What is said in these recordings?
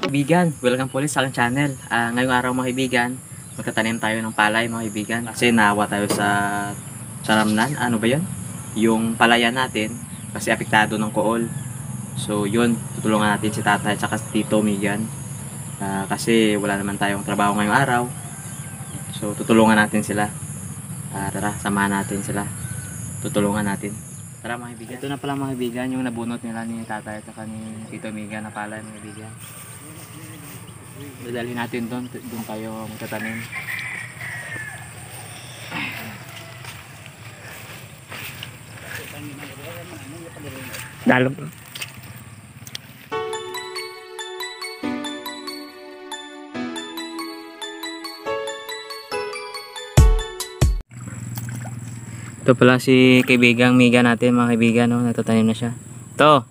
Kaibigan, welcome po ulit sa aking channel. Ngayong araw mga kaibigan, magtatanim tayo ng palay mga kaibigan. Kasi naawa tayo sa saramnan. Ano ba yun? Yung palayan natin kasi apektado ng kuol. So yun, tutulungan natin si tatay at si tito Migan. Kasi wala naman tayong trabaho ngayong araw. So tutulungan natin sila. Tara, samahan natin sila. Tutulungan natin. Tara mga kaibigan. Ito na pala mga kaibigan, yung nabunot nila ni tatay at ni tito Migan na palay mga kaibigan. Dadalhin natin doon tayo magtatanim. Dalam. Ito pala si kaibigang Miga natin mga kaibigan, no? Nagtatanim na siya. Ito.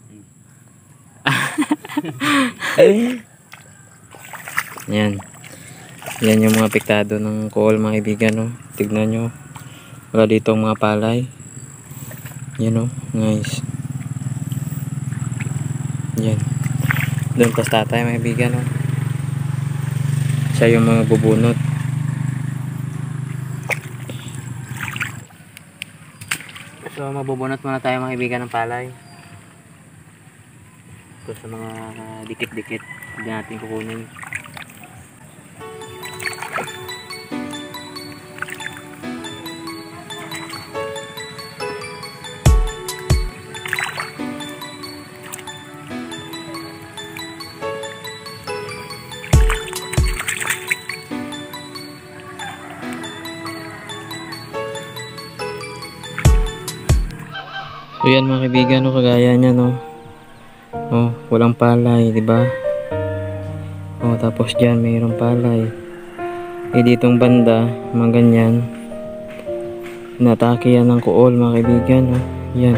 Yan. Yan yung mga apektado ng coal mga kaibigan, no? Tignan nyo. Wala dito ang mga palay. Yan, no? Nice. Yan. Doon pas tatay mga kaibigan, no? Siya yung mga bubunot. So mabubunot muna tayo mga kaibigan ng palay. Ito sa mga dikit-dikit. Hindi natin kukunin. So yan mga kaibigan, no, kagaya niya, no. Oh, walang palay, 'di ba? Oh, tapos diyan mayroong palay. Ditong banda, mga ganyan. Natake yan ng kuol mga kaibigan, no. Yan.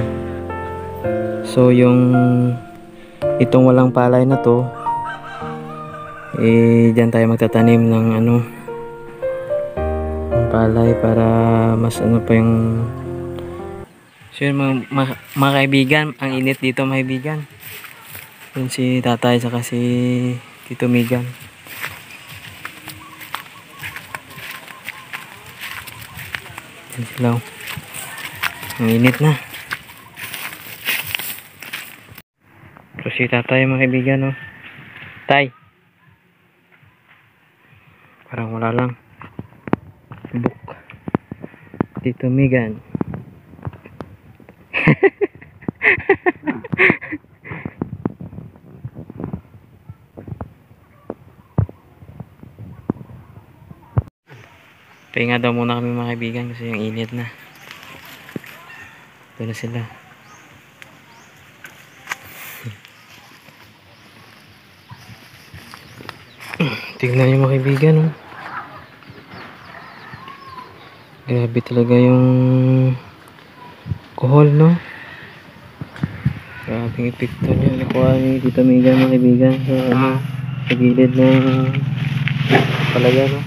So yung itong walang palay na to, diyan tayo magtatanim ng ng palay para mas pa yung. So yun mga kaibigan, ang init dito mga kaibigan. Yun si tatay saka si tito Migan. Yan sila. Ang init na. So si tatay mga kaibigan, no. Tay. Parang wala lang. Buk. Tito Migan. Pahinga daw muna kami mga kaibigan kasi yung init na. Ito na sila. Tingnan nyo mga kaibigan, no? Grabe talaga yung kuhol, no? Grabing epekto niya. Nakuha ni Tita Migan mga kaibigan sa gilid ng palaya, no?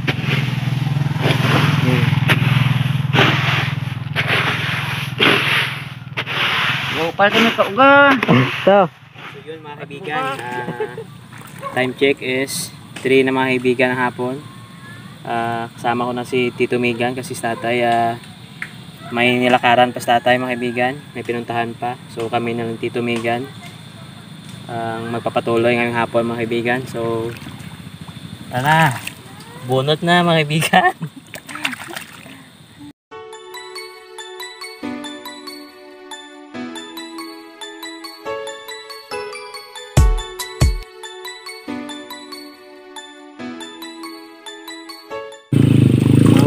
Para kami kauga. So yun mga kaibigan, time check is 3 na mga kaibigan ng hapon. Kasama ko na si Tito Migan kasi si tatay may nilakaran pa sa tatay mga kaibigan, may pinuntahan pa. So kami na ng Tito Migan ang magpapatuloy ngayong hapon mga kaibigan. So tara, bunot na mga kaibigan.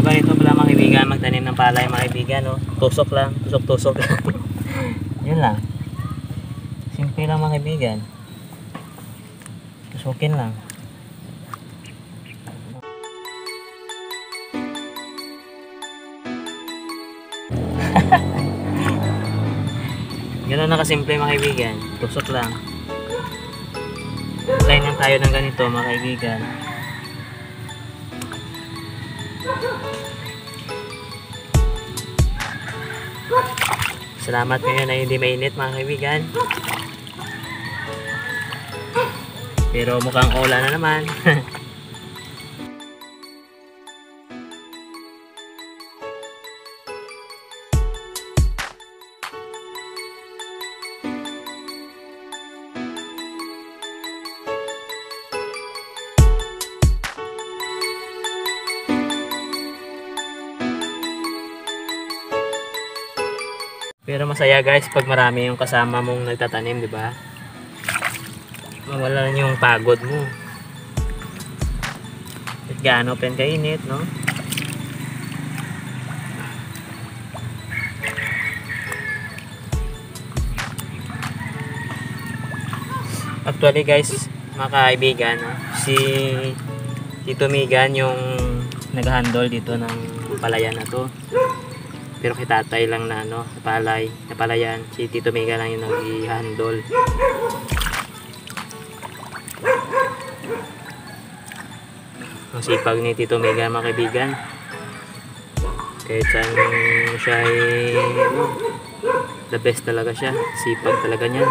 Ganito pala mga kaibigan magtanim ng palay mga kaibigan, no? Tusok lang, tusok lang. Yun lang. Simple lang mga kaibigan. Tusukin lang. Ganun na kasimple mga kaibigan. Tusok lang. Line lang tayo ng ganito mga kaibigan. Salamat ngayon na hindi mainit mga kaibigan. Pero mukhang ola na naman. Pero masaya guys pag marami yung kasama mong nagtatanim, di ba? Mawala yung pagod mo. At gaano pa kainit, no? Actually guys, mga kaibigan, si Tito Migan yung nag-handle dito ng palayan na to. Pero kay tatay lang na ano, napalayan. Si Tito Migan lang yung nag-handle. Ang sipag ni Tito Migan, mga kaibigan. Kahit saan siya ay the best talaga siya. Sipag talaga niyan.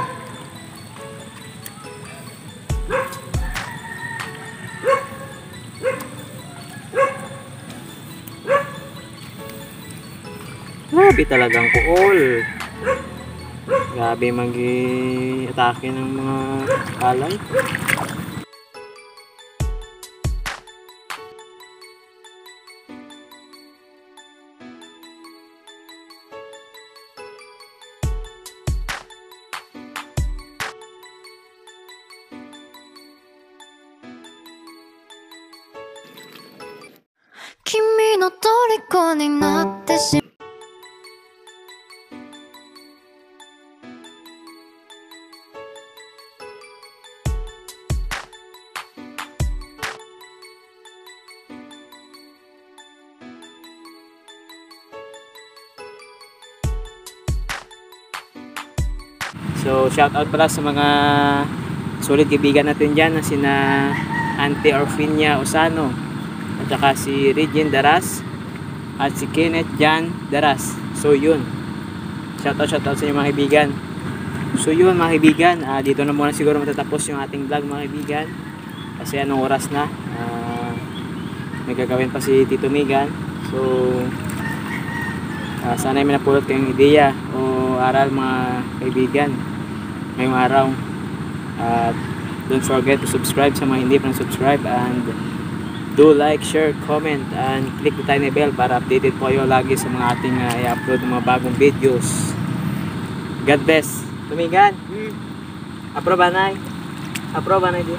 Grabe talagang kuol. Grabe mag-atake ng mga palay. Kimi no toriko ni natte shi So, shout out pala sa mga solid kaibigan natin dyan na sina Auntie Orfinia Osano at saka si Regine Daras at si Kenneth Jan Daras. So, yun. Shout out sa inyo mga kaibigan. So, yun mga kaibigan. Dito na muna siguro matatapos yung ating vlog mga kaibigan. Kasi anong oras na. May gagawin pa si Tito Migan. So, sana may napulot kayong ideya o aral mga kaibigan ngayong araw. Don't forget to subscribe sa mga hindi pa na-subscribe, and do like, share, comment, and click the tiny bell para updated po kayo lagi sa mga ating i-upload ng mga bagong videos. God bless. Tumigan. Approve na. Approve na di.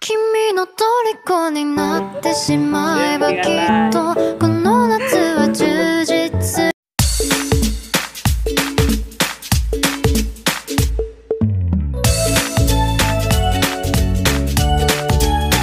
君の虜になってしまえばきっとこの夏は充